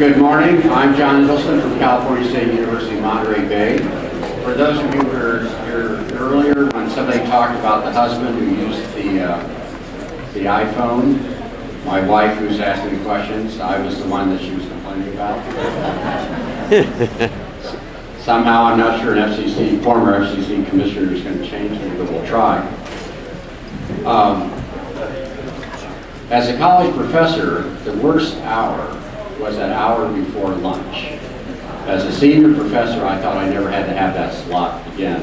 Good morning. I'm John Hiddleston from California State University, Monterey Bay. For those of you who were here earlier when somebody talked about the husband who used the iPhone, my wife who's asking the questions, I was the one that she was complaining about. Somehow, I'm not sure an former FCC commissioner is going to change me, but we'll try. As a college professor, the worst hour was that hour before lunch. As a senior professor, I thought I never had to have that slot again.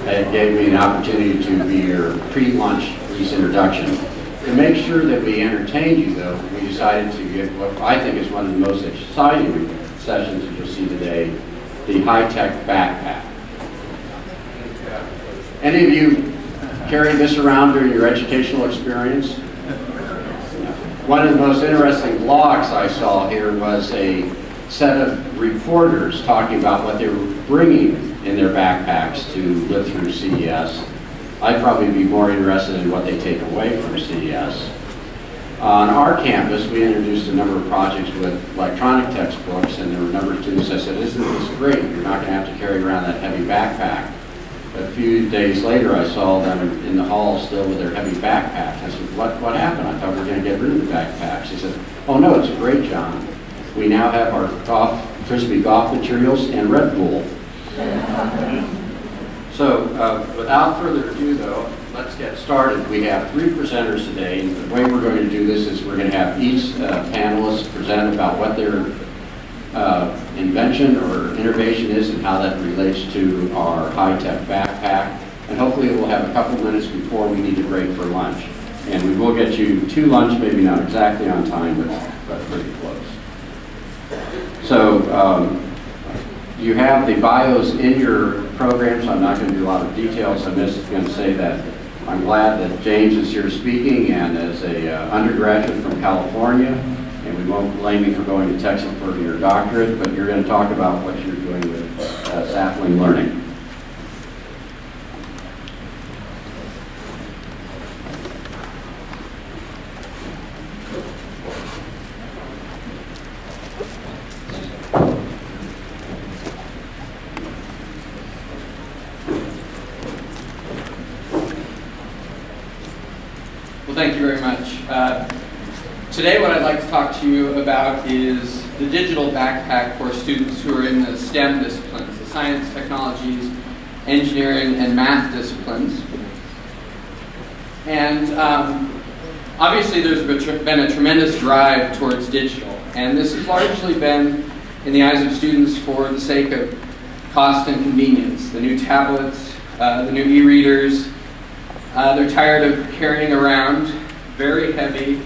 It gave me an opportunity to be your pre-lunch police introduction. To make sure that we entertained you, though, we decided to get what I think is one of the most exciting sessions that you'll see today, the HighTech backpack. Any of you carry this around during your educational experience? One of the most interesting blogs I saw here was a set of reporters talking about what they were bringing in their backpacks to live through CES. I'd probably be more interested in what they take away from CES. On our campus, we introduced a number of projects with electronic textbooks, and there were a number of students that said, "Isn't this great? You're not going to have to carry around that heavy backpack." A few days later, I saw them in the hall still with their heavy backpack. I said, what happened? I thought we were going to get rid of the backpacks. He said, "Oh no, it's great, John. We now have our Frisbee golf materials and Red Bull." So without further ado, though, let's get started. We have 3 presenters today. And the way we're going to do this is we're going to have each panelist present about what their invention or innovation is and how that relates to our HighTech backpack. And hopefully we'll have a couple minutes before we need to break for lunch. And we will get you to lunch, maybe not exactly on time, but pretty close. So you have the bios in your program, so I'm not going to do a lot of details. I'm just going to say that I'm glad that James is here speaking, and as a undergraduate from California, and we won't blame you for going to Texas for your doctorate, but you're going to talk about what you're doing with sapling learning. Well, thank you very much. Today what I'd like to talk to you about is the digital backpack for students who are in the STEM disciplines, the science, technologies, engineering, and math disciplines. And obviously there's been a tremendous drive towards digital, and this has largely been in the eyes of students for the sake of cost and convenience. The new tablets, the new e-readers, they're tired of carrying around very heavy,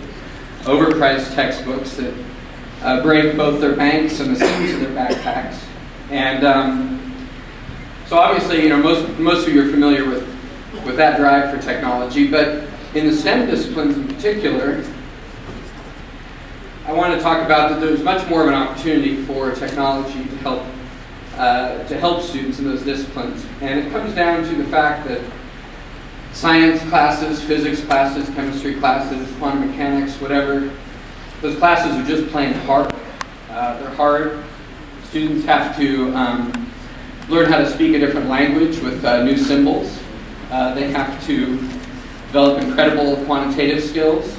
overpriced textbooks that break both their banks and the seams of their backpacks. And so obviously, you know, most of you are familiar with that drive for technology, but in the STEM disciplines in particular, I want to talk about that there's much more of an opportunity for technology to help students in those disciplines. And it comes down to the fact that science classes, physics classes, chemistry classes, quantum mechanics, whatever, those classes are just plain hard. They're hard. Students have to learn how to speak a different language with new symbols. They have to develop incredible quantitative skills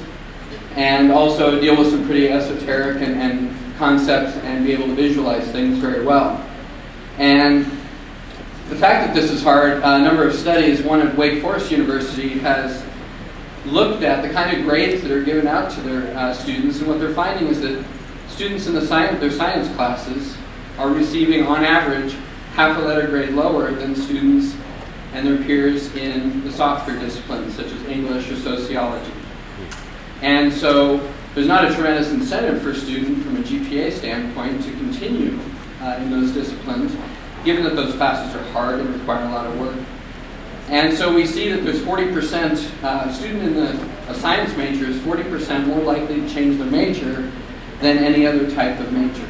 and also deal with some pretty esoteric and concepts and be able to visualize things very well. And the fact that this is hard, a number of studies, one at Wake Forest University has looked at the kind of grades that are given out to their students, and what they're finding is that students in their science classes are receiving, on average, half a letter grade lower than students and their peers in the softer disciplines, such as English or sociology. And so there's not a tremendous incentive for a student from a GPA standpoint to continue in those disciplines, given that those classes are hard and require a lot of work. And so we see that there's 40%, student in a science major is 40% more likely to change their major than any other type of major.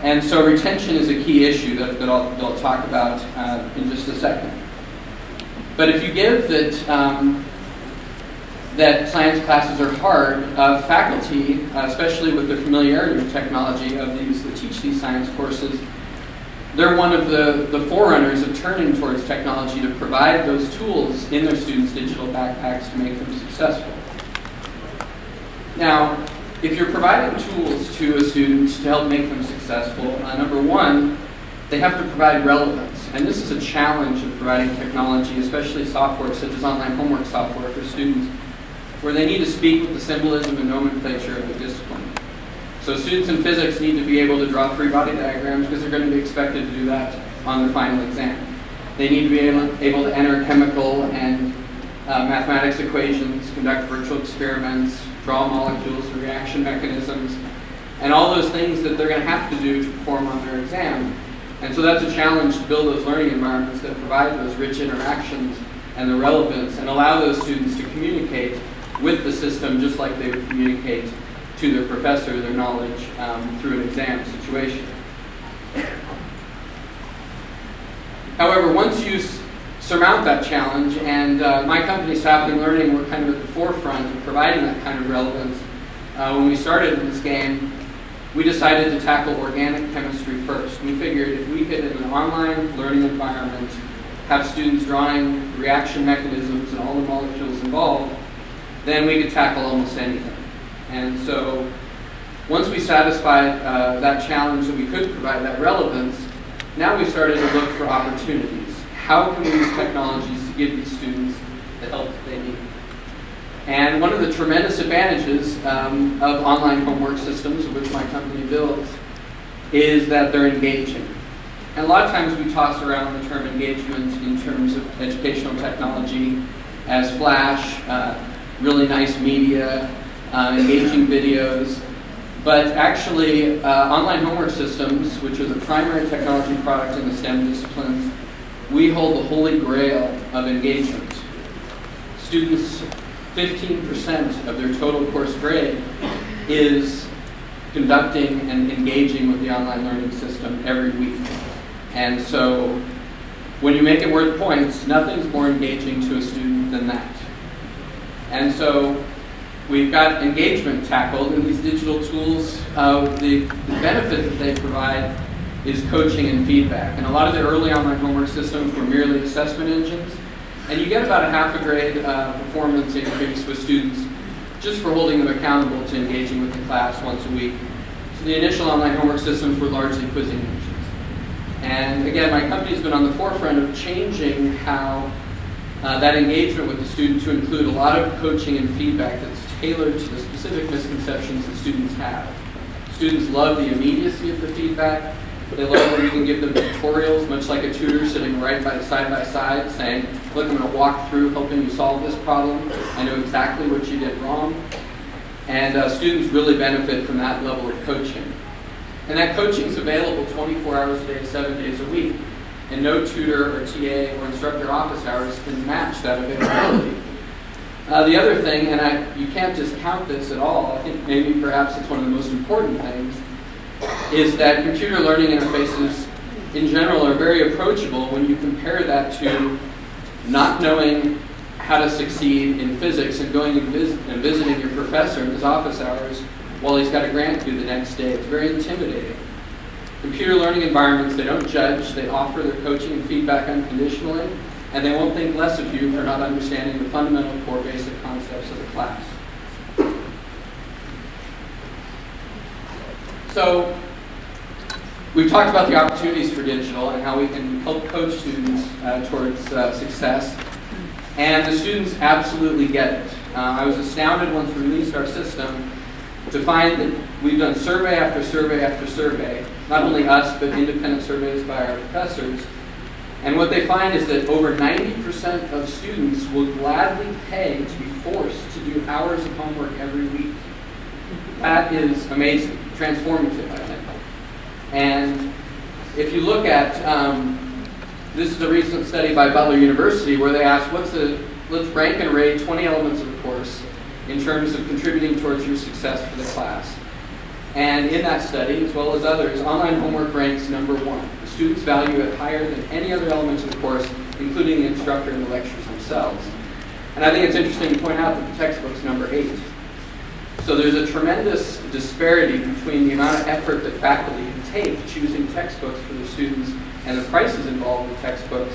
And so retention is a key issue that I'll talk about in just a second. But if you give that that science classes are hard, faculty, especially with the familiarity with technology of these that teach these science courses, they're one of the forerunners of turning towards technology to provide those tools in their students' digital backpacks to make them successful. Now, if you're providing tools to a student to help make them successful, number one, they have to provide relevance. And this is a challenge of providing technology, especially software such as online homework software for students, where they need to speak with the symbolism and nomenclature of the discipline. So students in physics need to be able to draw free body diagrams because they're going to be expected to do that on their final exam. They need to be able to enter chemical and mathematics equations, conduct virtual experiments, draw molecules and reaction mechanisms, and all those things that they're going to have to do to perform on their exam. And so that's a challenge to build those learning environments that provide those rich interactions and the relevance and allow those students to communicate with the system just like they would communicate to their professor their knowledge through an exam situation. However, once you surmount that challenge, and my company, Sapling Learning, we're kind of at the forefront of providing that kind of relevance. When we started in this game, we decided to tackle organic chemistry first. We figured if we could, in an online learning environment, have students drawing reaction mechanisms and all the molecules involved, then we could tackle almost anything. And so once we satisfied that challenge that we could provide that relevance, now we started to look for opportunities. How can we use technologies to give these students the help that they need? And one of the tremendous advantages of online homework systems, which my company builds, is that they're engaging. And a lot of times we toss around the term engagement in terms of educational technology as flash, really nice media, engaging videos. But actually, online homework systems, which are the primary technology product in the STEM disciplines, we hold the holy grail of engagement. Students, 15% of their total course grade is conducting and engaging with the online learning system every week. And so when you make it worth points, nothing's more engaging to a student than that. And so we've got engagement tackled, and these digital tools, the benefit that they provide is coaching and feedback. And a lot of the early online homework systems were merely assessment engines, and you get about a half a grade performance increase with students just for holding them accountable to engaging with the class once a week. So the initial online homework systems were largely quizzing engines. And again, my company's been on the forefront of changing how that engagement with the student to include a lot of coaching and feedback that's tailored to the specific misconceptions that students have. Students love the immediacy of the feedback. They love when you can give them tutorials, much like a tutor sitting right side by side saying, look, I'm going to walk through helping you solve this problem. I know exactly what you did wrong. And students really benefit from that level of coaching. And that coaching is available 24 hours a day, 7 days a week. And no tutor or TA or instructor office hours can match that availability. The other thing, and you can't discount this at all, I think maybe perhaps it's one of the most important things, is that computer learning interfaces in general are very approachable when you compare that to not knowing how to succeed in physics and going and visiting your professor in his office hours while he's got a grant due the next day. It's very intimidating. Computer learning environments, they don't judge, they offer their coaching and feedback unconditionally, and they won't think less of you for not understanding the fundamental core basic concepts of the class. So, we've talked about the opportunities for digital and how we can help coach students towards success. And the students absolutely get it. I was astounded once we released our system to find that we've done survey after survey after survey, not only us, but independent surveys by our professors. And what they find is that over 90% of students will gladly pay to be forced to do hours of homework every week. That is amazing, transformative, I think. And if you look at, this is a recent study by Butler University where they asked, let's rank and rate 20 elements of the course in terms of contributing towards your success for the class. And in that study, as well as others, online homework ranks number 1. The students value it higher than any other element of the course, including the instructor and the lectures themselves. And I think it's interesting to point out that the textbook's number 8. So there's a tremendous disparity between the amount of effort that faculty can take choosing textbooks for their students and the prices involved with textbooks,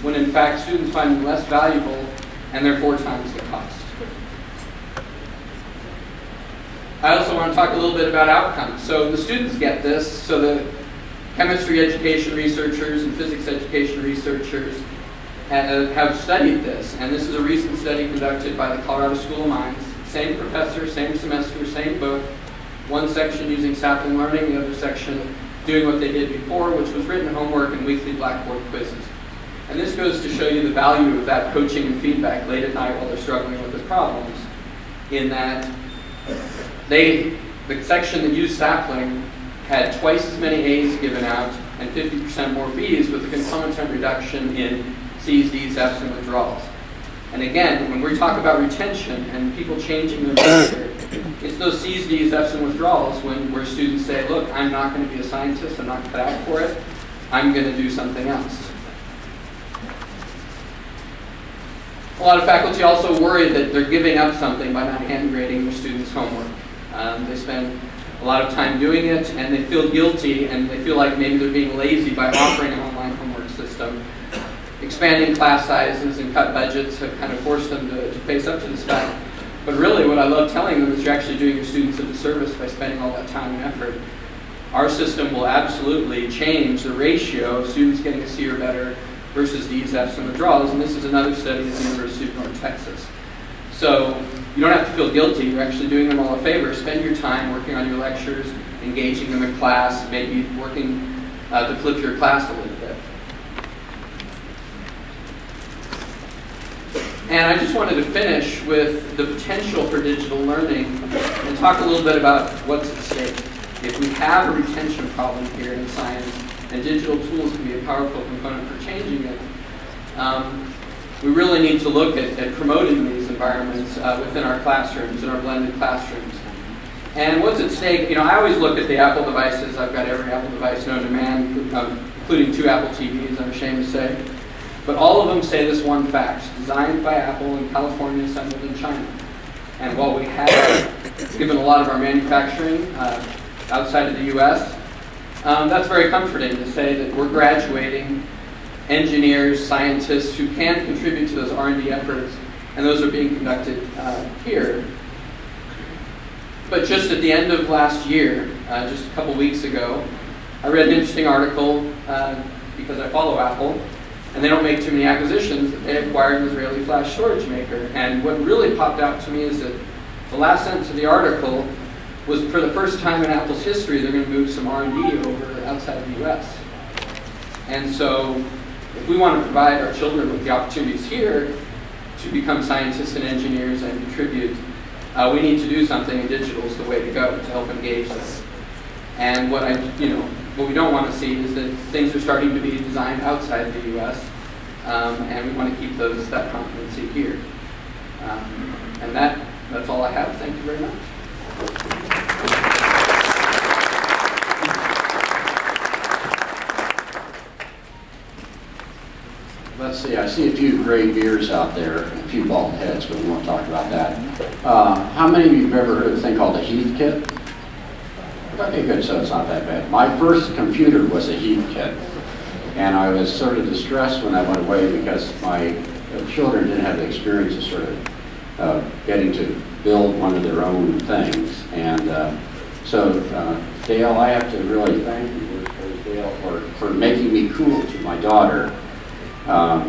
when in fact students find them less valuable and they're 4 times the cost. I also want to talk a little bit about outcomes. So the students get this, so the chemistry education researchers and physics education researchers have studied this, and this is a recent study conducted by the Colorado School of Mines. Same professor, same semester, same book, one section using sapling learning, the other section doing what they did before, which was written homework and weekly Blackboard quizzes. And this goes to show you the value of that coaching and feedback late at night while they're struggling with the problems, in that the section that used sapling had twice as many A's given out and 50% more B's, with a concomitant reduction in C's, D's, F's, and withdrawals. And again, when we talk about retention and people changing their behavior, it's those C's, D's, F's, and withdrawals where students say, look, I'm not going to be a scientist, I'm not cut out for it, I'm going to do something else. A lot of faculty also worry that they're giving up something by not hand grading their students' homework. They spend a lot of time doing it, and they feel guilty, and they feel like maybe they're being lazy by offering an online homework system. Expanding class sizes and cut budgets have kind of forced them to face up to this fact. But really, what I love telling them is you're actually doing your students a disservice by spending all that time and effort. Our system will absolutely change the ratio of students getting a C or better versus D's, F's, and withdrawals, and this is another study at the University of North Texas. So you don't have to feel guilty, you're actually doing them all a favor. Spend your time working on your lectures, engaging them in class, maybe working to flip your class a little bit. And I just wanted to finish with the potential for digital learning and talk a little bit about what's at stake. If we have a retention problem here in science, and digital tools can be a powerful component for changing it, we really need to look at promoting these environments within our classrooms, in our blended classrooms. And what's at stake, you know, I always look at the Apple devices. I've got every Apple device known to man, including 2 Apple TVs, I'm ashamed to say. But all of them say this one fact: designed by Apple in California, assembled in China. And while we have given a lot of our manufacturing outside of the US, that's very comforting to say that we're graduating engineers, scientists who can contribute to those R&D efforts, and those are being conducted here. But just at the end of last year, just a couple weeks ago, I read an interesting article because I follow Apple, and they don't make too many acquisitions, that they acquired an Israeli flash storage maker. And what really popped out to me is that the last sentence of the article was, for the first time in Apple's history, they're going to move some R&D over outside of the US. And so if we want to provide our children with the opportunities here to become scientists and engineers and contribute, we need to do something, and digital is the way to go to help engage them. And what we don't want to see is that things are starting to be designed outside the US, and we want to keep that competency here. And that's all I have. Thank you very much. Let's see, I see a few gray beards out there, a few bald heads, but we won't talk about that. How many of you have ever heard of a thing called a Heath kit? Okay, good, so it's not that bad. My first computer was a Heath kit, and I was sort of distressed when I went away because my children didn't have the experience of sort of getting to build one of their own things. And so Dale, I have to really thank you, Dale, for making me cool to my daughter.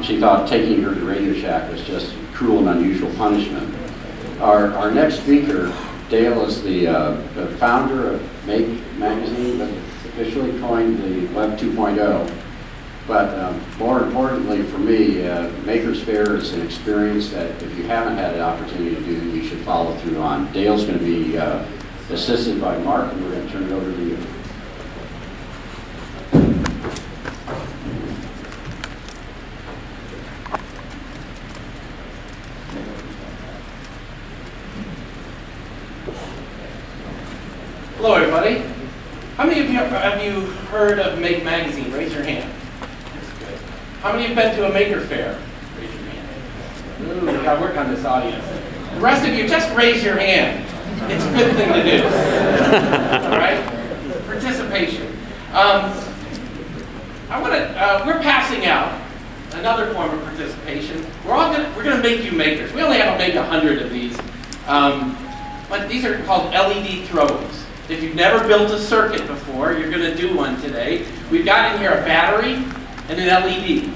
She thought taking her to Radio Shack was just cruel and unusual punishment. Our next speaker, Dale, is the founder of Make magazine, but officially coined the Web 2.0. But more importantly for me, Makers Fair is an experience that if you haven't had an opportunity to do, you should follow through on. Dale's going to be assisted by Mark, and we're going to turn it over to you. Hello, everybody. How many of you have you heard of Make Magazine? Raise your hand. That's good. How many have been to a Maker Fair? Raise your hand. Ooh, we gotta work on this audience. The rest of you, just raise your hand. It's a good thing to do. All right? Participation. We're passing out another form of participation. We're gonna make you makers. We only have maybe 100 of these, but these are called LED throwaways. If you've never built a circuit before, you're gonna do one today. We've got in here a battery and an LED,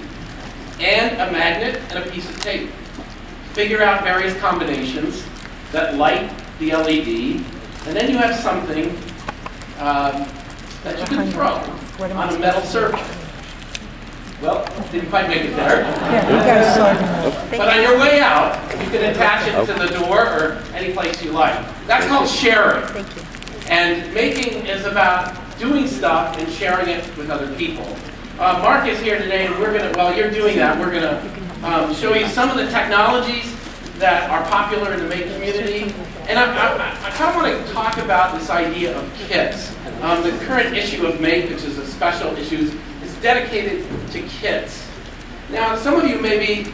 and a magnet and a piece of tape. Figure out various combinations that light the LED, and then you have something that you can throw on a metal surface. Well, didn't quite make it there. But on your way out, you can attach it to the door or any place you like. That's called sharing. And making is about doing stuff and sharing it with other people. Mark is here today, and we're going to, while you're doing that, we're going to show you some of the technologies that are popular in the Make community. And I kind of want to talk about this idea of kits. The current issue of Make, which is a special issue, is dedicated to kits. Now, some of you may be,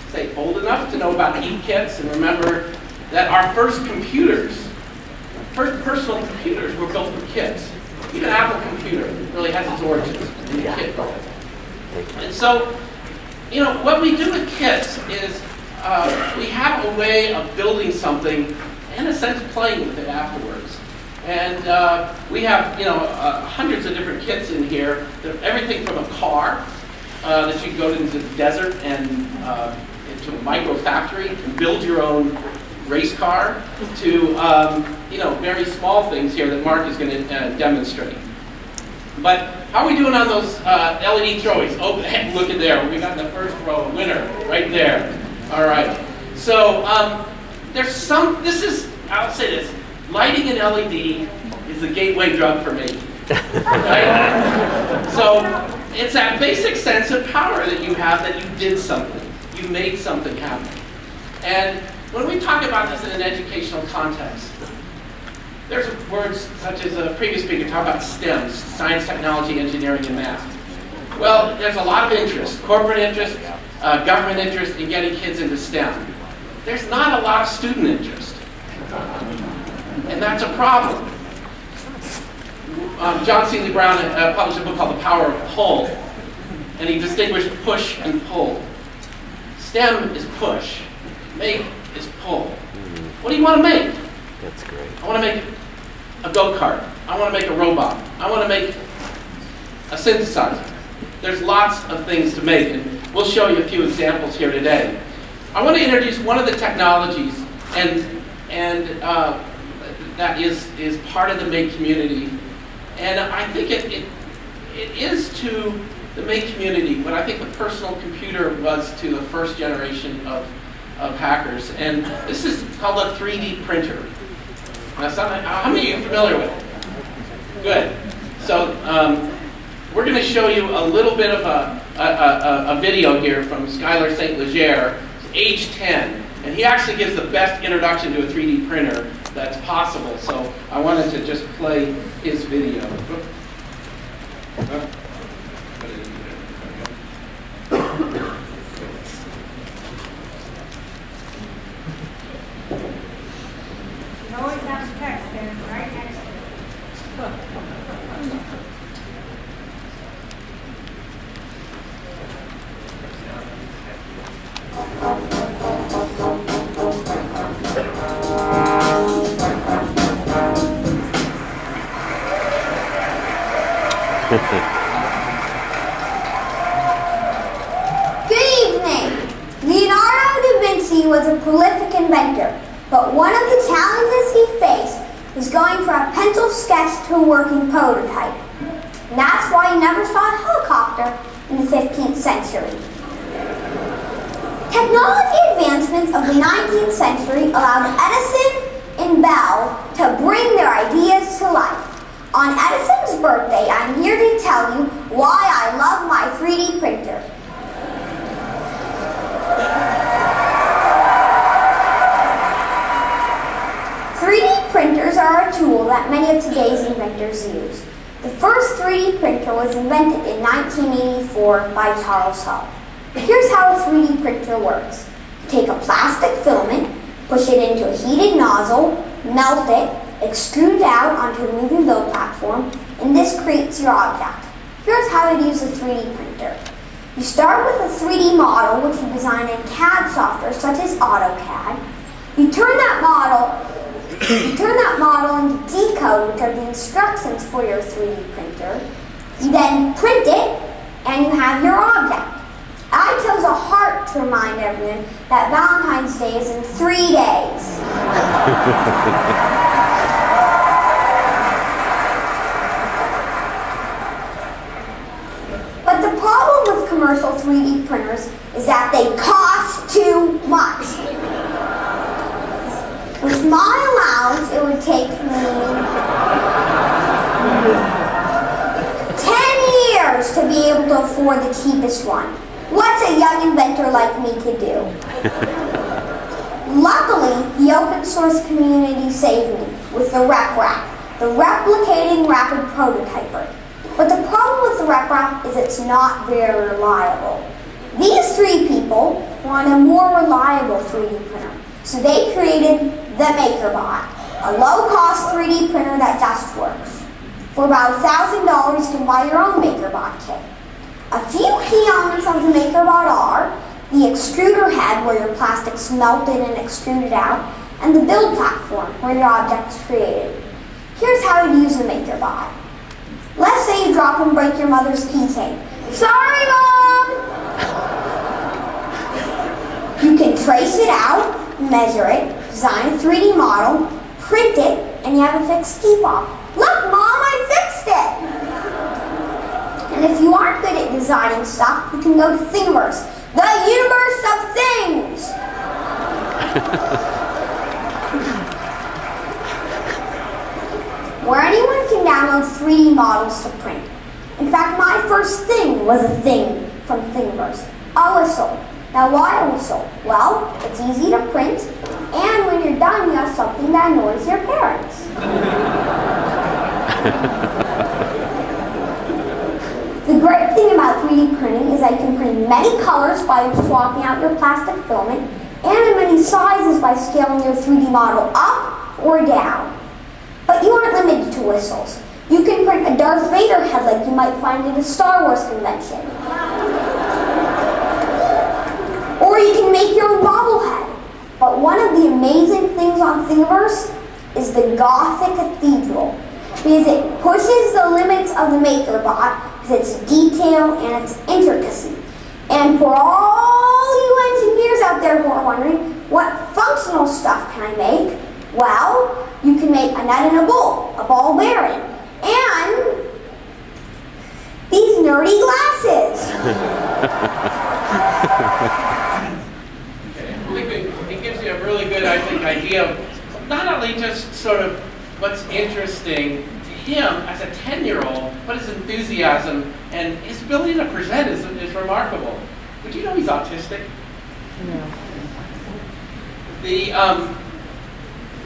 say, old enough to know about e-kits and remember that our first computers, first personal computers were built from kits. Even Apple computer really has its origins in the kit world. And so, you know, what we do with kits is we have a way of building something, in a sense, playing with it afterwards. And we have, you know, hundreds of different kits in here. Everything from a car that you can go into the desert and into a micro factory and build your own race car, to you know, very small things here that Mark is going to demonstrate. But how are we doing on those LED throwaways? Oh, look at there. We got the first row, a winner right there. All right. So there's some, this is, I'll say this, lighting an LED is the gateway drug for me. Right? So it's that basic sense of power that you have, that you did something. You made something happen. And when we talk about this in an educational context, there's words such as a previous speaker talked about STEM, science, technology, engineering, and math. Well, there's a lot of interest, corporate interest, government interest in getting kids into STEM. There's not a lot of student interest. And that's a problem. John Seeley Brown published a book called The Power of Pull, and he distinguished push and pull. STEM is push. Make is pull. What do you want to make? That's great. I want to make a go-kart. I want to make a robot. I want to make a synthesizer. There's lots of things to make, and we'll show you a few examples here today. I want to introduce one of the technologies, and that is part of the Make community. And I think it is to the Make community what I think the personal computer was to the first generation of hackers. And this is called a 3D printer. Now, how many of you are familiar with it? Good. So we're going to show you a little bit of a video here from Skylar St. Leger, age 10. And he actually gives the best introduction to a 3D printer that's possible. So I wanted to just play his video. Always have text there, right next to it. Good evening. Leonardo da Vinci was a prolific inventor, but one of the challenges he faced was going from a pencil sketch to a working prototype. And that's why he never saw a helicopter in the 15th century. Technology advancements of the 19th century allowed Edison and Bell to bring their ideas to life. On Edison's birthday, I'm here to tell you why I love my 3D printer. Printers are a tool that many of today's inventors use. The first 3D printer was invented in 1984 by Charles Hull. Here's how a 3D printer works. Take a plastic filament, push it into a heated nozzle, melt it, extrude it out onto a moving build platform, and this creates your object. Here's how to use a 3D printer. You start with a 3D model, which you design in CAD software such as AutoCAD. You turn that model into decode, which are the instructions for your 3D printer. You then print it, and you have your object. I chose a heart to remind everyone that Valentine's Day is in 3 days. But the problem with commercial 3D printers is that they cost too much. With my allowance, it would take me 10 years to be able to afford the cheapest one. What's a young inventor like me to do? Luckily, the open source community saved me with the RepRap, the Replicating Rapid Prototyper. But the problem with the RepRap is it's not very reliable. These 3 people want a more reliable 3D printer, so they created the MakerBot, a low-cost 3D printer that just works. For about $1,000, you can buy your own MakerBot kit. A few key elements of the MakerBot are the extruder head, where your plastic's melted and extruded out, and the build platform, where your object's created. Here's how to use a MakerBot. Let's say you drop and break your mother's keychain. Sorry, Mom! You can trace it out, measure it, design a 3D model, print it, and you have a fixed key fob. Look, Mom, I fixed it! And if you aren't good at designing stuff, you can go to Thingiverse, the universe of things! Where anyone can download 3D models to print. In fact, my first thing was a thing from Thingiverse, a whistle. Now why a whistle? Well, it's easy to print, and when you're done, you have something that annoys your parents. The great thing about 3D printing is that you can print many colors by swapping out your plastic filament, and in many sizes by scaling your 3D model up or down. But you aren't limited to whistles. You can print a Darth Vader head like you might find at a Star Wars convention. Or you can make your own bobblehead. But one of the amazing things on Thingiverse is the Gothic Cathedral, because it pushes the limits of the MakerBot with its detail and its intricacy. And for all you engineers out there who are wondering, what functional stuff can I make? Well, you can make a nut and a ball bearing, and these nerdy glasses. It gives you a really good, I think, idea of not only just sort of what's interesting to him as a 10-year-old, but his enthusiasm and his ability to present is remarkable. Did you know he's autistic? No.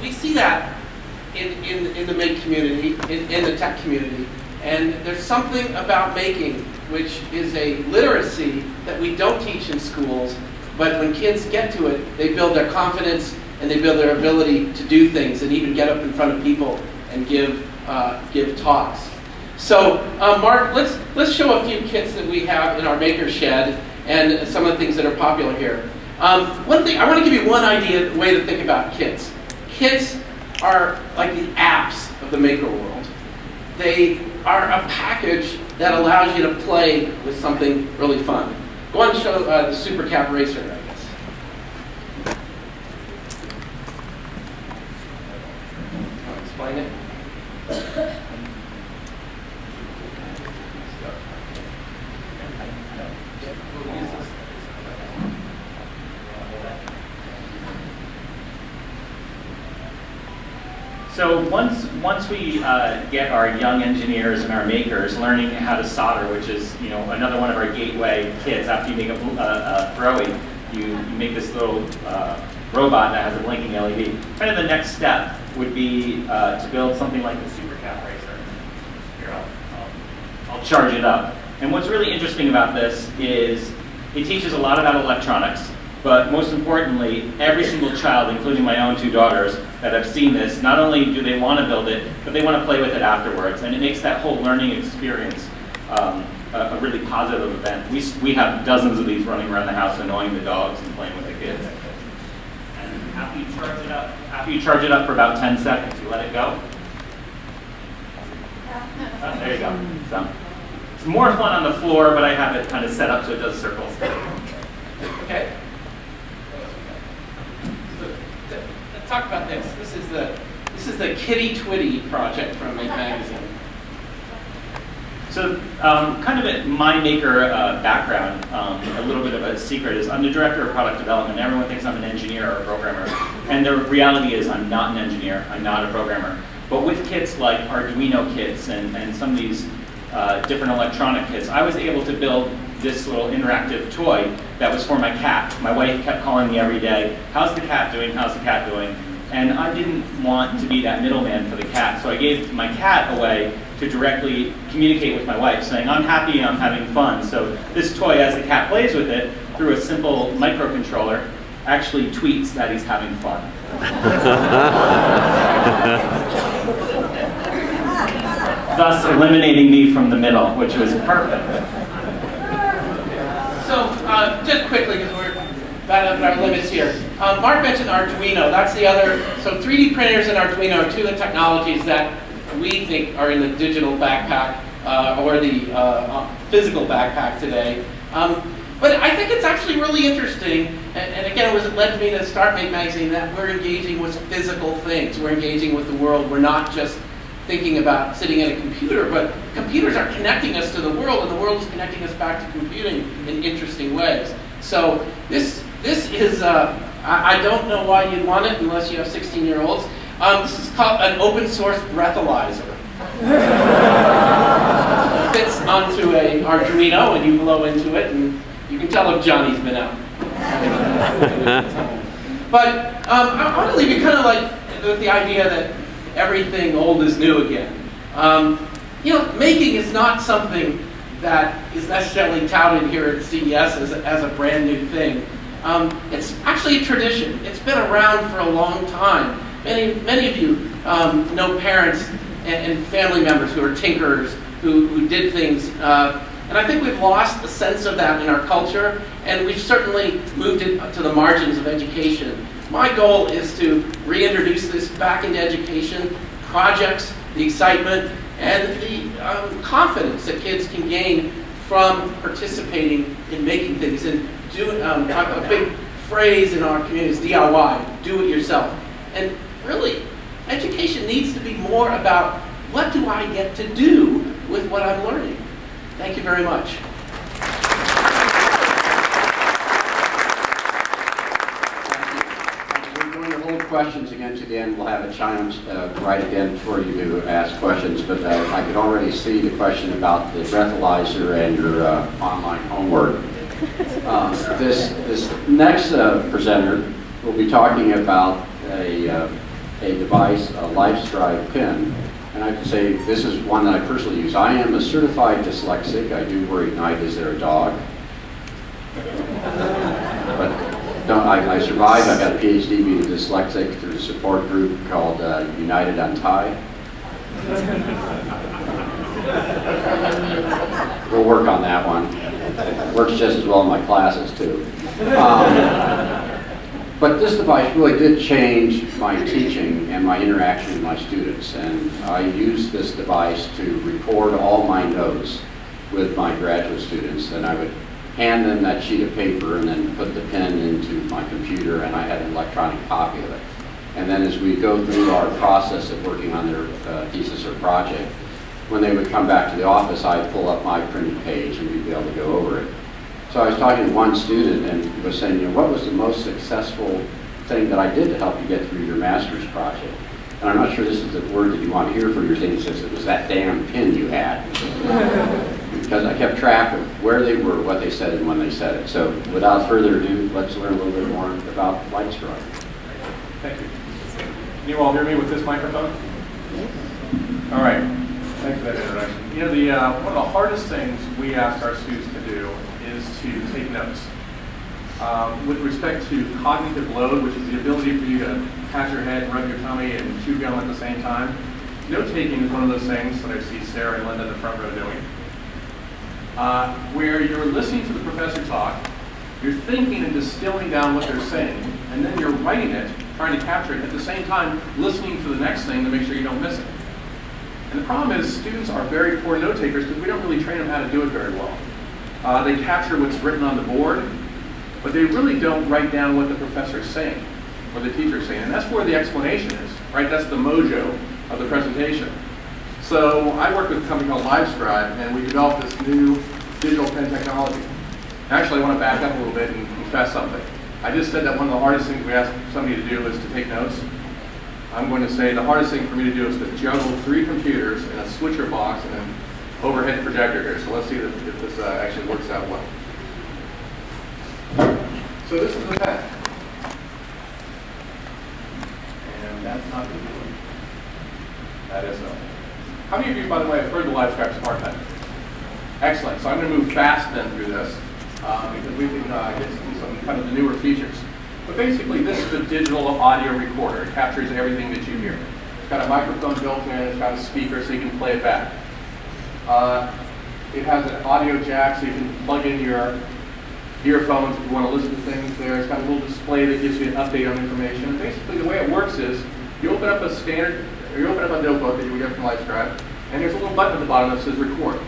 We see that in the make community, in the tech community, and there's something about making which is a literacy that we don't teach in schools, but when kids get to it, they build their confidence and they build their ability to do things and even get up in front of people and give talks. So, Mark, let's show a few kits that we have in our maker shed and some of the things that are popular here. One thing, I want to give you one way to think about kits. Kits are like the apps of the maker world. They are a package that allows you to play with something really fun. Go on and show the Super Cap Racer, I guess. I'll explain it. So once we get our young engineers and our makers learning how to solder, which is another one of our gateway kits. After you make a throwing, you make this little robot that has a blinking LED. Kind of the next step would be to build something like the Super Cap Racer. Here, I'll charge it up. And what's really interesting about this is it teaches a lot about electronics. But most importantly, every single child, including my own 2 daughters that have seen this, not only do they want to build it, but they want to play with it afterwards. And it makes that whole learning experience a really positive event. We have dozens of these running around the house annoying the dogs and playing with the kids. And after you charge it up for about 10 seconds, you let it go. Oh, there you go. So, it's more fun on the floor, but I have it kind of set up so it does circles. Okay. So, let's talk about this. This is the Kitty Twitty project from Make Magazine. So, kind of at my maker background, a little bit of a secret is I'm the director of product development. Everyone thinks I'm an engineer or a programmer. And the reality is I'm not an engineer, I'm not a programmer. But with kits like Arduino kits and some of these different electronic kits, I was able to build this little interactive toy that was for my cat. My wife kept calling me every day, how's the cat doing, how's the cat doing? And I didn't want to be that middleman for the cat, so I gave my cat away to directly communicate with my wife, saying, I'm happy, I'm having fun. So this toy, as the cat plays with it, through a simple microcontroller, actually tweets that he's having fun. Thus eliminating me from the middle, which was perfect. So, just quickly, because we're about up at our limits here. Mark mentioned Arduino. That's the other. So 3D printers and Arduino are 2 of the technologies that we think are in the digital backpack or the physical backpack today. But I think it's actually really interesting, and again, it led me to start Make Magazine, that we're engaging with physical things. We're engaging with the world. We're not just thinking about sitting at a computer, but computers are connecting us to the world, and the world is connecting us back to computing in interesting ways. So this is, I don't know why you'd want it unless you have 16-year-olds. This is called an open source breathalyzer. It fits onto an Arduino, and you blow into it, and you can tell if Johnny's been out. But I want to leave you kind of like with the idea that everything old is new again. You know, making is not something that is necessarily touted here at CES as a brand new thing. It's actually a tradition. It's been around for a long time. Many of you know parents and family members who are tinkerers, who did things. And I think we've lost the sense of that in our culture, and we've certainly moved it to the margins of education. My goal is to reintroduce this back into education, projects, the excitement, and the confidence that kids can gain from participating in making things. And a big phrase in our community is DIY, do it yourself. And really, education needs to be more about what do I get to do with what I'm learning. Thank you very much. Questions again to the end. We'll have a chime right at the end for you to ask questions, but I could already see the question about the breathalyzer and your online homework. This next presenter will be talking about a device, a LifeStride pen. And I have to say, this is one that I personally use. I am a certified dyslexic. I do worry at night, is there a dog? But I survived. I got a PhD being dyslexic through a support group called United Untie. We'll work on that one. Works just as well in my classes too. But this device really did change my teaching and my interaction with my students. And I use this device to record all my notes with my graduate students. And I would hand them that sheet of paper and then put the pen into my computer, and I had an electronic copy of it. And then as we go through our process of working on their thesis or project, when they would come back to the office, I'd pull up my printed page and we'd be able to go over it. So I was talking to one student and he was saying, you know, what was the most successful thing that I did to help you get through your master's project? And I'm not sure this is the word that you want to hear for your thesis. It was that damn pin you had. Because I kept track of where they were, what they said, and when they said it. So without further ado, let's learn a little bit more about LifeStride. Thank you. Can you all hear me with this microphone? All right. Thanks for that introduction. You know, one of the hardest things we ask our students to do is to take notes. With respect to cognitive load, which is the ability for you to pat your head, rub your tummy, and chew gum at the same time, note-taking is one of those things that I see Sarah and Linda in the front row doing. Where you're listening to the professor talk, you're thinking and distilling down what they're saying, and then you're writing it, trying to capture it, at the same time listening for the next thing to make sure you don't miss it. And the problem is students are very poor note takers because we don't really train them how to do it very well. They capture what's written on the board, but they really don't write down what the professor is saying or the teacher is saying. And that's where the explanation is, right? That's the mojo of the presentation. So I work with a company called LiveScribe, and we developed this new digital pen technology. Actually, I want to back up a little bit and confess something. I just said that one of the hardest things we ask somebody to do is to take notes. I'm going to say the hardest thing for me to do is to juggle 3 computers and a switcher box and an overhead projector here. So let's see if this actually works out well. So this is the pen. And that's not the one. That is so. How many of you, by the way, have heard the LiveScribe Smart Pen? Excellent. So I'm going to move fast then through this because we can get to some kind of the newer features. But basically, this is a digital audio recorder. It captures everything that you hear. It's got a microphone built in. It's got a speaker so you can play it back. It has an audio jack so you can plug in your earphones if you want to listen to things there. It's got a little display that gives you an update on information. And basically, the way it works is you open up a notebook that you would get from LiveScribe, and there's a little button at the bottom that says record.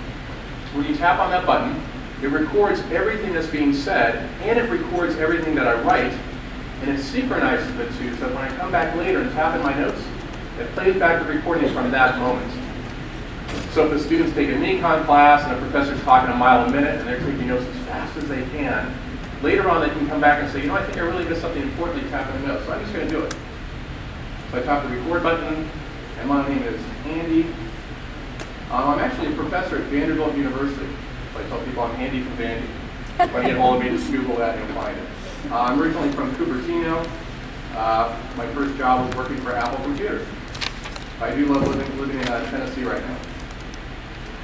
When you tap on that button, it records everything that's being said, and it records everything that I write, and it synchronizes the two so when I come back later and tap in my notes, it plays back the recording from that moment. So if the students take an econ class and the professor's talking a mile a minute and they're taking notes as fast as they can, later on they can come back and say, you know, I think I really missed something important, they tap in the notes, so I'm just going to do it. So I tap the record button, and my name is Andy. I'm actually a professor at Vanderbilt University. So I tell people I'm Andy from Vandy. If I get hold of me, just Google that and you'll find it. I'm originally from Cupertino. My first job was working for Apple Computers. I do love living in Tennessee right now.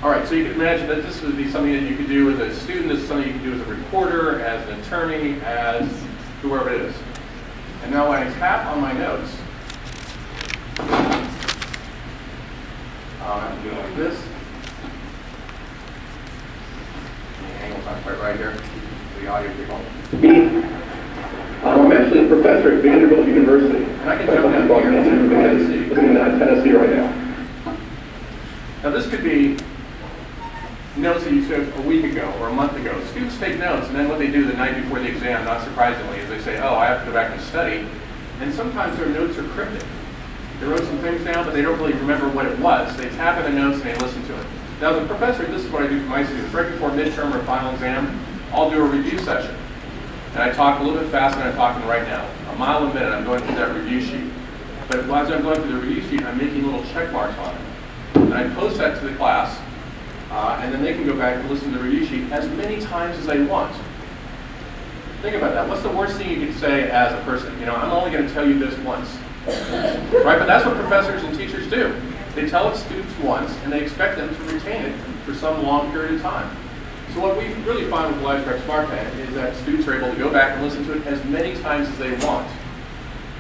All right, so you can imagine that this would be something that you could do as a student, this is something you can do as a reporter, as an attorney, as whoever it is. And now when I tap on my notes, I'm doing like this. The angle's not quite right here. The audio people. I'm actually a professor at Vanderbilt University. And I can jump down here to Tennessee right now. Now this could be notes that you took a week ago or a month ago. Students take notes, and then what they do the night before the exam, not surprisingly, is they say, oh, I have to go back and study. And sometimes their notes are cryptic. They wrote some things down, but they don't really remember what it was. They tap in the notes and they listen to it. Now, as a professor, this is what I do for my students. Right before midterm or final exam, I'll do a review session. And I talk a little bit faster than I'm talking right now. A mile a minute, I'm going through that review sheet. But as I'm going through the review sheet, I'm making little check marks on it. And I post that to the class, and then they can go back and listen to the review sheet as many times as they want. Think about that. What's the worst thing you could say as a person? You know, I'm only going to tell you this once. Right? But that's what professors and teachers do. They tell it to students once, and they expect them to retain it for some long period of time. So what we really find with LiveScribe Smart Pen is that students are able to go back and listen to it as many times as they want.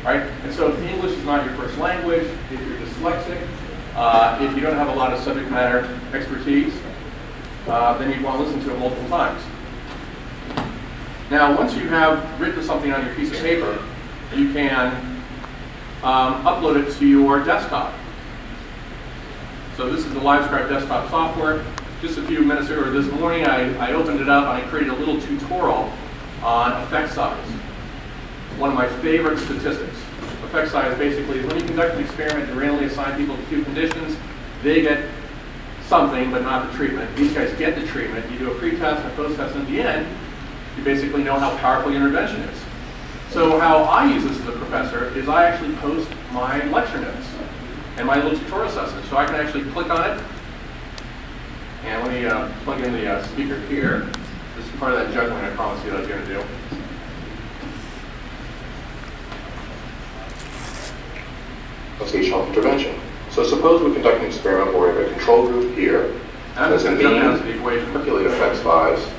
Right? And so if English is not your first language, if you're dyslexic, if you don't have a lot of subject matter expertise, then you want to listen to it multiple times. Now, once you have written something on your piece of paper, you can upload it to your desktop. So this is the LiveScribe desktop software. Just a few minutes ago, or this morning, I opened it up and I created a little tutorial on effect size. One of my favorite statistics. Effect size basically is when you conduct an experiment and randomly assign people to 2 conditions, they get something but not the treatment. These guys get the treatment. You do a pre-test and a post-test, and at the end, you basically know how powerful your intervention is. So how I use this as a professor is I actually post my lecture notes and my little tutorial sessions. So I can actually click on it, and let me plug in the speaker here. This is part of that juggling I promised you that I was going to do. Health intervention. So suppose we conduct an experiment where we have a control group here. I'm just going to calculate effect size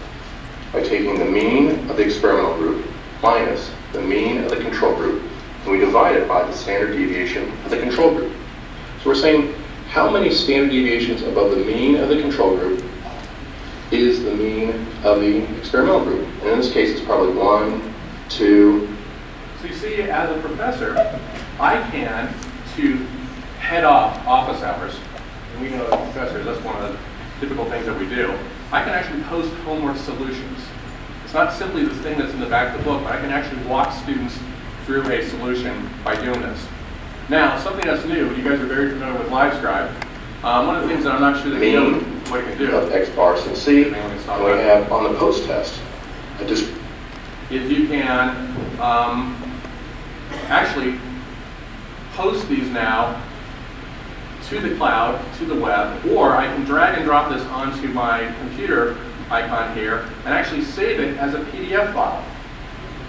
by taking the mean of the experimental group minus the mean of the control group, and we divide it by the standard deviation of the control group. So we're saying how many standard deviations above the mean of the control group is the mean of the experimental group. And in this case, it's probably 1, 2. So you see, as a professor, I can, to head off office hours, and we know as professors, that's one of the typical things that we do, I can actually post homework solutions. It's not simply this thing that's in the back of the book, but I can actually walk students through a solution by doing this. Now, something that's new, you guys are very familiar with LiveScribe. One of the things that I'm not sure that you know what it can do. Of X bar and C, and we have on the post test, if you can actually post these now to the cloud, to the web, or I can drag and drop this onto my computer icon here and actually save it as a PDF file.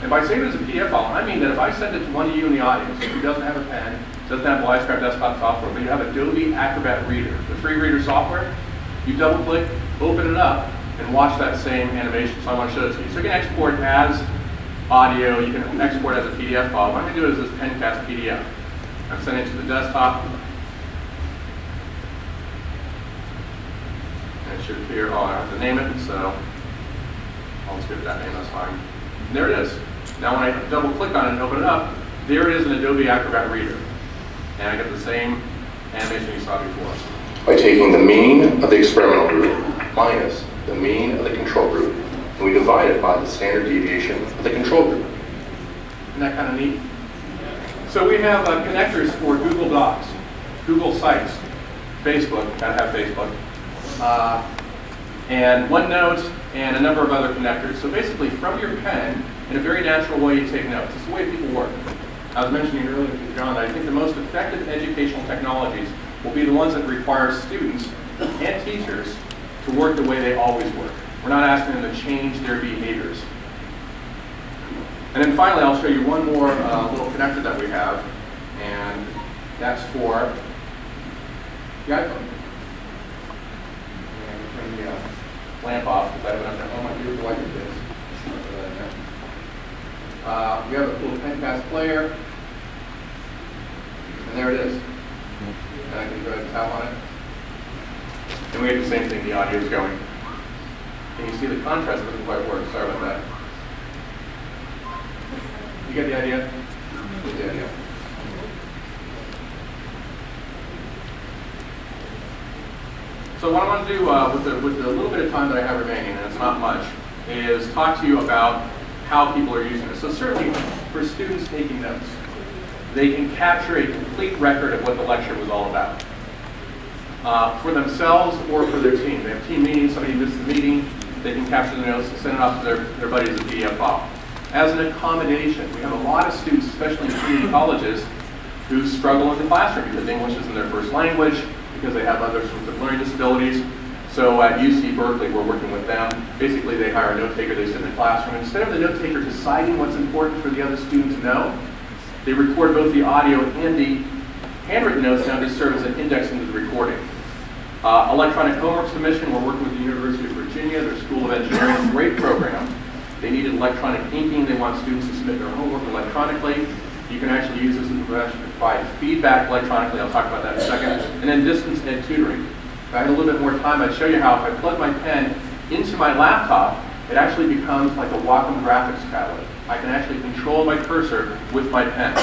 And by saving it as a PDF file, I mean that if I send it to one of you in the audience who doesn't have a pen, doesn't have LiveScribe desktop software, but you have Adobe Acrobat Reader, the free reader software, you double click, open it up, and watch that same animation. So I want to show it to you. So you can export as audio, you can export as a PDF file. What I'm going to do is this pencast PDF. I'm sending it to the desktop. And it should appear, oh, I have to name it, so I'll just give it that name, that's fine. And there it is. Now when I double click on it and open it up, there it is in Adobe Acrobat Reader. And I get the same animation you saw before. By taking the mean of the experimental group minus the mean of the control group, and we divide it by the standard deviation of the control group. Isn't that kind of neat? So we have connectors for Google Docs, Google Sites, Facebook, gotta have Facebook, and OneNote, and a number of other connectors. So basically, from your pen, in a very natural way, you take notes. It's the way people work. I was mentioning earlier to John that I think the most effective educational technologies will be the ones that require students and teachers to work the way they always work. We're not asking them to change their behaviors. And then finally, I'll show you one more little connector that we have, and that's for the iPhone. And turn the lamp off because I have it at home. My beautiful wife did this. We have a cool pencast player, and there it is. And I can go ahead and tap on it. And we have the same thing, the audio is going. Can you see the contrast doesn't quite work? Sorry about that. You get the idea? You get the idea. So what I want to do with the little bit of time that I have remaining, and it's not much, is talk to you about how people are using it. So certainly for students taking notes, they can capture a complete record of what the lecture was all about. For themselves or for their team. They have team meetings, somebody missed the meeting, they can capture the notes and send it off to their buddies as a PDF file. As an accommodation, we have a lot of students, especially in community colleges, who struggle in the classroom because English isn't their first language, because they have other sorts of learning disabilities. So at UC Berkeley, we're working with them. Basically, they hire a note taker, they sit in the classroom. Instead of the note taker deciding what's important for the other student to know, they record both the audio and the handwritten notes now to serve as an index into the recording. Electronic homework submission, we're working with the University of Virginia, their School of Engineering, great program. They needed electronic inking, they want students to submit their homework electronically. You can actually use this as a profession to provide feedback electronically, I'll talk about that in a second. And then distance ed tutoring. If I had a little bit more time, I'd show you how if I plug my pen into my laptop, it actually becomes like a Wacom graphics tablet. I can actually control my cursor with my pen.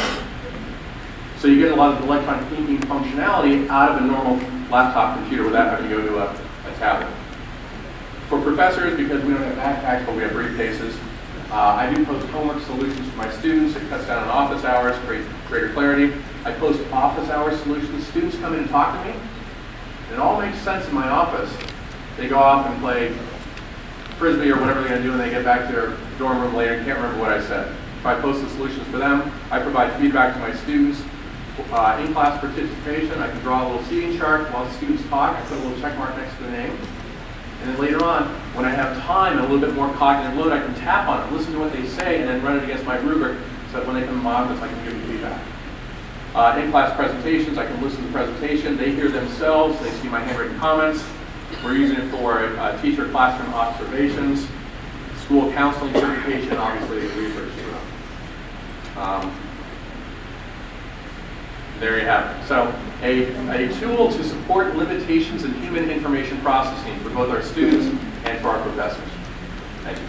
So you get a lot of electronic inking functionality out of a normal laptop computer without having to go to a tablet. For professors, because we don't have backpacks, but we have briefcases, I do post homework solutions for my students. It cuts down on office hours, creates greater clarity. I post office hour solutions. Students come in and talk to me. And it all makes sense in my office. They go off and play Frisbee or whatever they're going to do, and they get back to their dorm room later and can't remember what I said. If I post the solutions for them, I provide feedback to my students. In-class participation, I can draw a little seating chart while the students talk. I put a little check mark next to the name. And then later on, when I have time and a little bit more cognitive load, I can tap on it, listen to what they say, and then run it against my rubric so that when they come to my office, I can give them feedback. In-class presentations, I can listen to the presentation. They hear themselves. They see my handwritten comments. We're using it for teacher classroom observations. school counseling certification, and obviously the research student. There you have it. So a tool to support limitations in human information processing for both our students and for our professors. Thank you.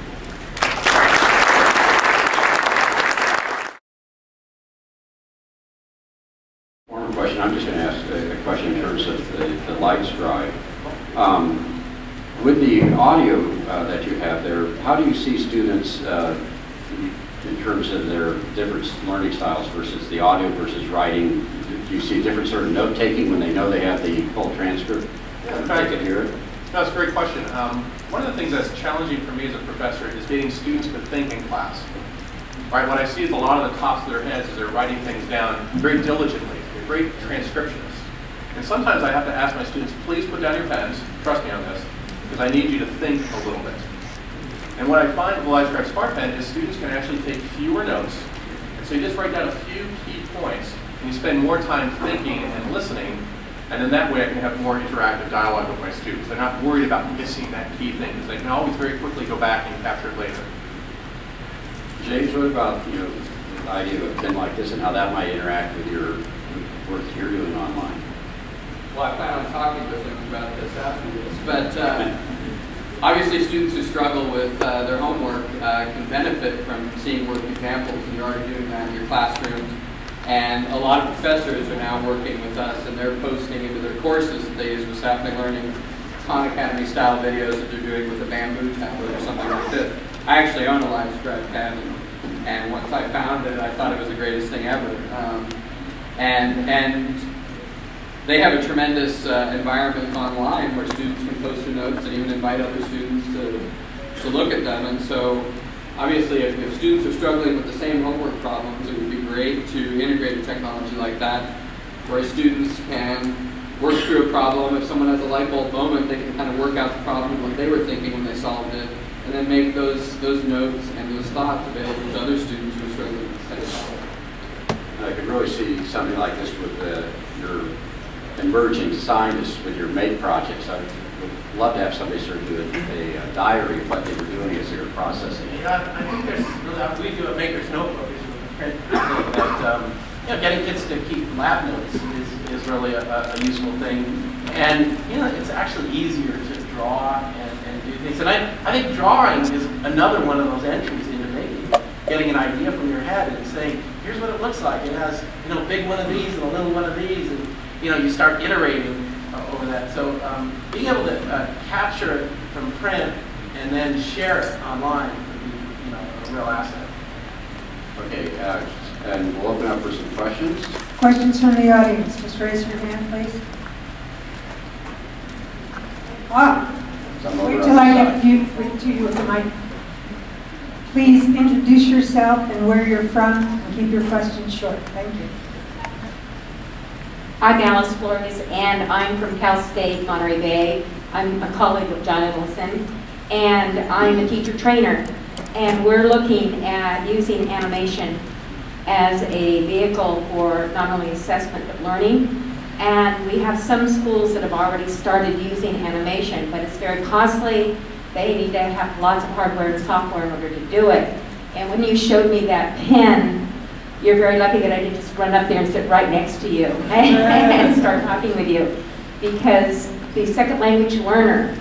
One question. I'm just going to ask a question in terms of the light scribe. With the audio that you have there, how do you see students in terms of their different learning styles versus the audio versus writing? Do you see different sort of note-taking when they know they have the full transcript? Yeah, they can hear it? No, that's a great question. One of the things that's challenging for me as a professor is getting students to think in class. Right, what I see is a lot of the tops of their heads as they're writing things down very diligently. They're great transcriptionists. And sometimes I have to ask my students, please put down your pens, trust me on this, because I need you to think a little bit. And what I find with the LiveScribe Smart Pen is students can actually take fewer notes. And so you just write down a few key points, and you spend more time thinking and listening, and then that way I can have more interactive dialogue with my students. They're not worried about missing that key thing, because they can always very quickly go back and capture it later. James, what about the idea of a pen like this and how that might interact with your work you're doing online? Well, I plan on talking with them about this after this, but obviously students who struggle with their homework can benefit from seeing work examples, and you're already doing that in your classrooms. And a lot of professors are now working with us, and they're posting into their courses that they use with Sapling Learning Khan Academy style videos that they're doing with a bamboo tablet or something like this. I actually own a LiveScribe pen, and once I found it, I thought it was the greatest thing ever. And they have a tremendous environment online where students can post their notes and even invite other students to look at them. And so, obviously, if students are struggling with the same homework problems, it would be great to integrate a technology like that, where students can work through a problem. If someone has a light bulb moment, they can kind of work out the problem and what they were thinking when they solved it, and then make those notes and those thoughts available to other students who are struggling with the same problem. I could really see something like this with your emerging scientists with your MATE projects. I would love to have somebody sort of do a diary of what they were doing as they were processing it. Yeah, I think there's, we do a maker's notebook, but getting kids to keep lab notes is really a useful thing. And it's actually easier to draw and do things. And I think drawing is another one of those entries into making. Getting an idea from your head and saying, here's what it looks like. It has a big one of these and a little one of these, and you start iterating over that. So being able to capture it from print and then share it online would be a real asset. Okay, and we'll open up for some questions. Questions from the audience. Just raise your hand, please. Wait till I get to you with the mic. Please introduce yourself and where you're from, and keep your questions short. Thank you. I'm Alice Flores, and I'm from Cal State, Monterey Bay. I'm a colleague of John Edelson, and I'm a teacher trainer. And we're looking at using animation as a vehicle for not only assessment but learning. And we have some schools that have already started using animation, but it's very costly. They need to have lots of hardware and software in order to do it. And when you showed me that pen, you're very lucky that I didn't just run up there and sit right next to you and start talking with you. Because the second language learner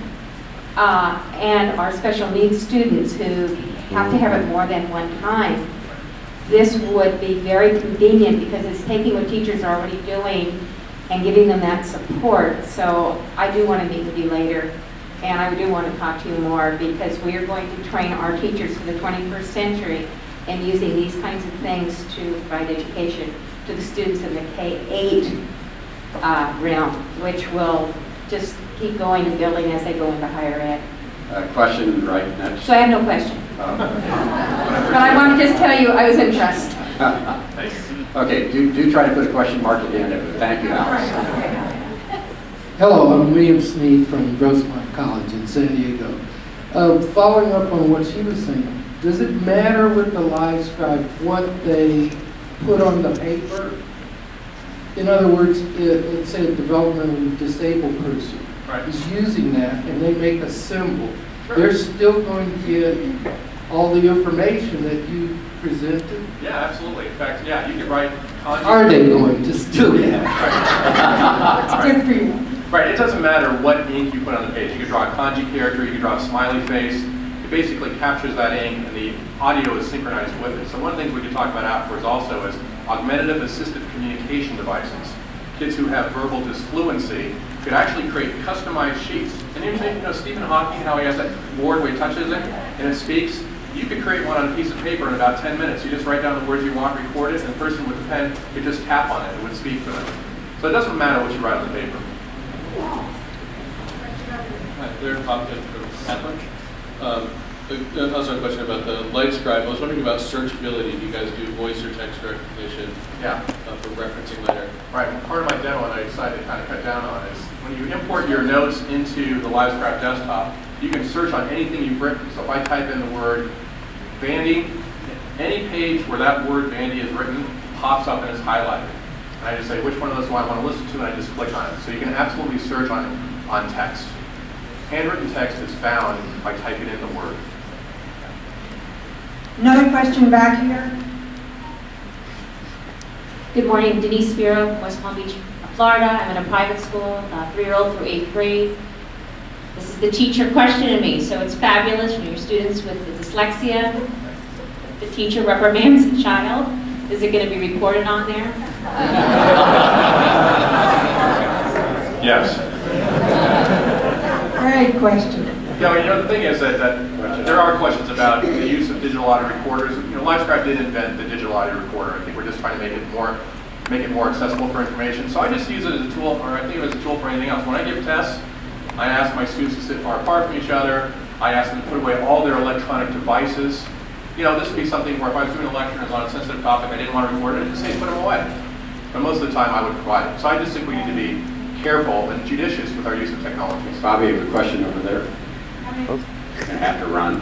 and our special needs students who have to have it more than one time, this would be very convenient because it's taking what teachers are already doing and giving them that support. So I do want to meet with you later. And I do want to talk to you more because we are going to train our teachers for the 21st century in using these kinds of things to provide education to the students in the K-8 realm, which will just keep going and building as they go into higher ed. Question right next. So I have no question. But I want to just tell you I was impressed. Okay, do try to put a question mark at the end of it. Thank you, Alice. Hello, I'm William Sneed from Grossmont College in San Diego. Following up on what she was saying, does it matter with the LiveScribe what they put on the paper? In other words, let's say a developmentally disabled person is using that and they make a symbol. Sure. They're still going to get all the information that you presented? Yeah, absolutely. In fact, yeah, you could write kanji. Are they going to still? Yeah. It's good for you. Right, it doesn't matter what ink you put on the page. You could draw a kanji character, you could draw a smiley face. It basically captures that ink and the audio is synchronized with it. So one of the things we could talk about afterwards also is augmentative assistive communication devices. Kids who have verbal disfluency could actually create customized sheets. And you know Stephen Hawking, how he has that board where he touches it and it speaks? You could create one on a piece of paper in about 10 minutes. You just write down the words you want, record it, and the person with the pen could just tap on it. It would speak for them. So it doesn't matter what you write on the paper. Hi, Larry Hopkins from Sandwich. Also a question about the LightScribe. I was wondering about searchability. Do you guys do voice or text recognition for referencing later? Right, well, part of my demo and I decided to kind of cut down on is when you import your notes into the LiveScribe desktop, you can search on anything you've written. So if I type in the word Vandy, any page where that word Vandy is written pops up and is highlighted. And I just say which one of those do I want to listen to, and I just click on it. So you can absolutely search on text. Handwritten text is found by typing in the word. Another question back here. Good morning, Denise Spiro, West Palm Beach, Florida. I'm in a private school, 3-year-old through 8th grade. This is the teacher questioning me, so it's fabulous when your students with the dyslexia, the teacher reprimands a child. Is it going to be recorded on there? Yes. Great question. Yeah, you know, the thing is that there are questions about the use of digital audio recorders. You know, LiveScribe did invent the digital audio recorder. I think we're just trying to make it more accessible for information. So I just use it as a tool, or I think of it as a tool for anything else. When I give tests, I ask my students to sit far apart from each other. I ask them to put away all their electronic devices. You know, this would be something where if I was doing a lecture and it was on a sensitive topic, I didn't want to record it, I'd just say put them away. But most of the time I would provide it. So I just think we need to be careful and judicious with our use of technologies. Bobby, you have a question over there. Oh. You're going to have to run.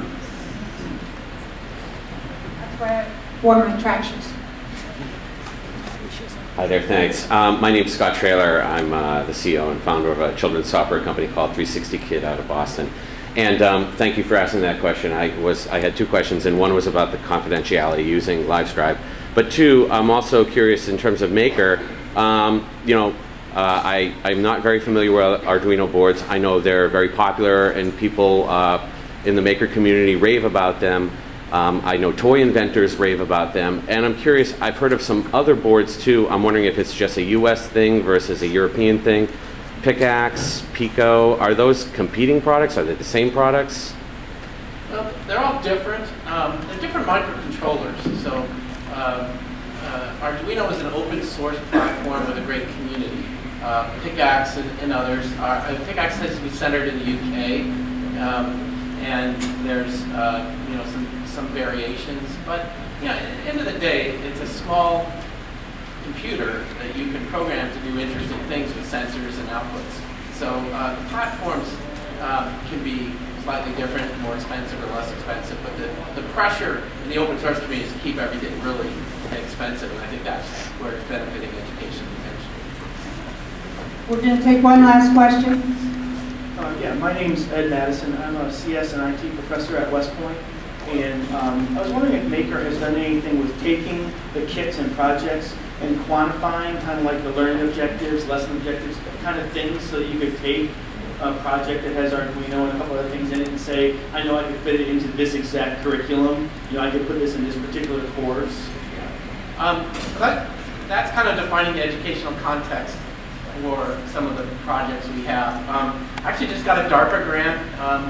That's where warm attractions. Hi there, thanks. My name's Scott Traylor. I'm the CEO and founder of a children's software company called 360 Kid out of Boston. And thank you for asking that question. I had two questions, and one was about the confidentiality using LiveScribe. But two, I'm also curious in terms of Maker. I'm not very familiar with Arduino boards. I know they're very popular, and people in the Maker community rave about them. I know toy inventors rave about them, and I'm curious, I've heard of some other boards too. I'm wondering if it's just a US thing versus a European thing. Pickaxe, Pico, are those competing products? Are they the same products? Well, they're all different. They're different microcontrollers. So Arduino is an open source platform with a great community. Pickaxe and others. Pickaxe tends to be centered in the UK, and there's some variations. But at the end of the day, it's a small computer that you can program to do interesting things with sensors and outputs. So the platforms can be slightly different, more expensive or less expensive, but the pressure in the open source community is to keep everything really inexpensive, and I think that's where it's benefiting education potentially. We're going to take one last question. Yeah, my name's Ed Madison. I'm a CS and IT professor at West Point. And I was wondering if Maker has done anything with taking the kits and projects and quantifying kind of like the learning objectives, lesson objectives, kind of things, so that you could take a project that has Arduino and a couple other things in it and say, I know I could fit it into this exact curriculum. I could put this in this particular course. That's kind of defining the educational context for some of the projects we have. Actually just got a DARPA grant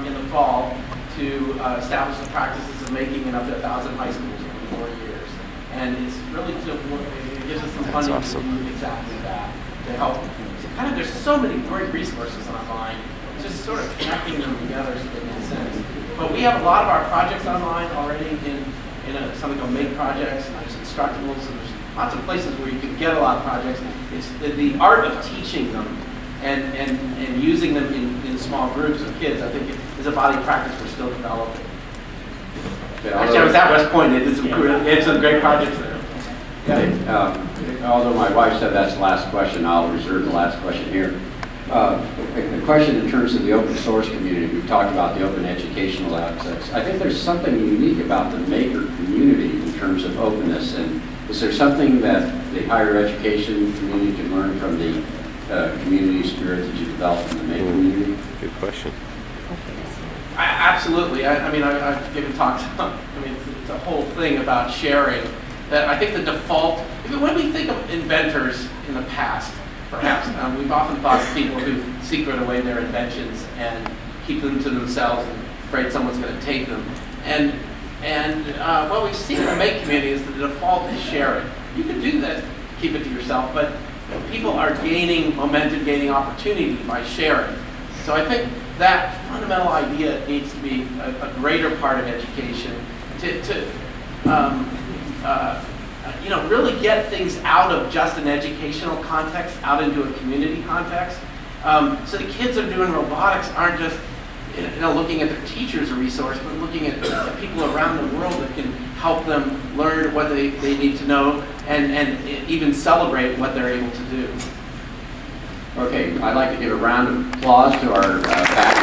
in the fall to establish the practices of making in up to 1,000 high schools in 4 years. And it's really, it gives us some funding to do exactly that, to help. There's so many great resources online, just sort of connecting them together so they make sense. But we have a lot of our projects online already in something called Make Projects, and there's Instructables, and there's lots of places where you can get a lot of projects. It's the art of teaching them and using them in small groups of kids, I think is a body practice we're still developing. Actually, I was at West Point. It's some great projects there. Although my wife said that's the last question, I'll reserve the last question here. A question in terms of the open source community. We've talked about the open educational aspects. I think there's something unique about the maker community in terms of openness. And is there something that the higher education community can learn from the community spirit that you developed in the maker community? Good question. Absolutely. I mean, I've given talks. I mean, it's a whole thing about sharing. That I think the default. When we think of inventors in the past, perhaps we've often thought of people who secret away their inventions and keep them to themselves and afraid someone's going to take them. And what we've seen in the make community is the default is share it. You can do that, keep it to yourself, but people are gaining momentum, gaining opportunity by sharing. So I think that fundamental idea needs to be a greater part of education to really get things out of just an educational context, out into a community context. So the kids that are doing robotics aren't just looking at their teacher as a resource, but looking at people around the world that can help them learn what they need to know and even celebrate what they're able to do. Okay, I'd like to give a round of applause to our faculty.